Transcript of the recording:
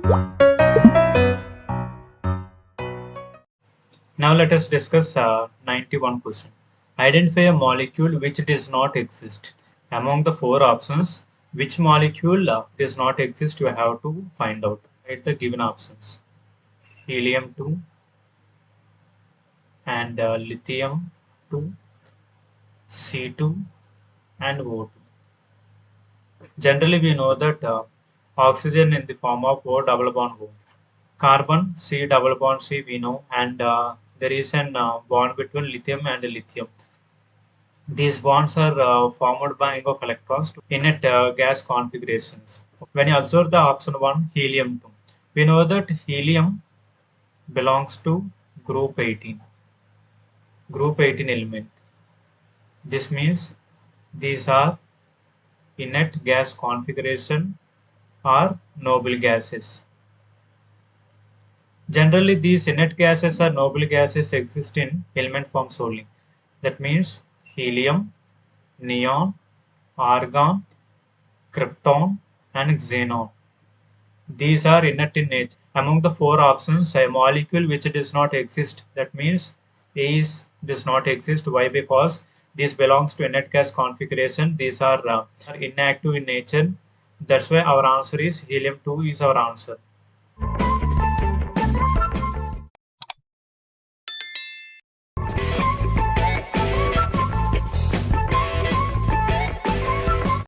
Now let us discuss 91 question. Identify a molecule which does not exist. Among the four options, which molecule does not exist, you have to find out. Write the given options. Helium-2 and lithium-2, C2 and O2. Generally, we know that oxygen in the form of O double bond O. Carbon, C double bond C, we know, and there is an bond between lithium and lithium. These bonds are formed by of electrons in it gas configurations. When you observe the option 1, helium-2, we know that helium belongs to group 18, group 18 element. This means these are inert gas configuration or noble gases. Generally, these inert gases or noble gases exist in element forms only. That means helium, neon, argon, krypton, and xenon. These are inert in nature. Among the four options, a molecule which does not exist. That means A does not exist. Why? Because this belongs to inert gas configuration. These are inactive in nature. That's why our answer is helium-2 is our answer.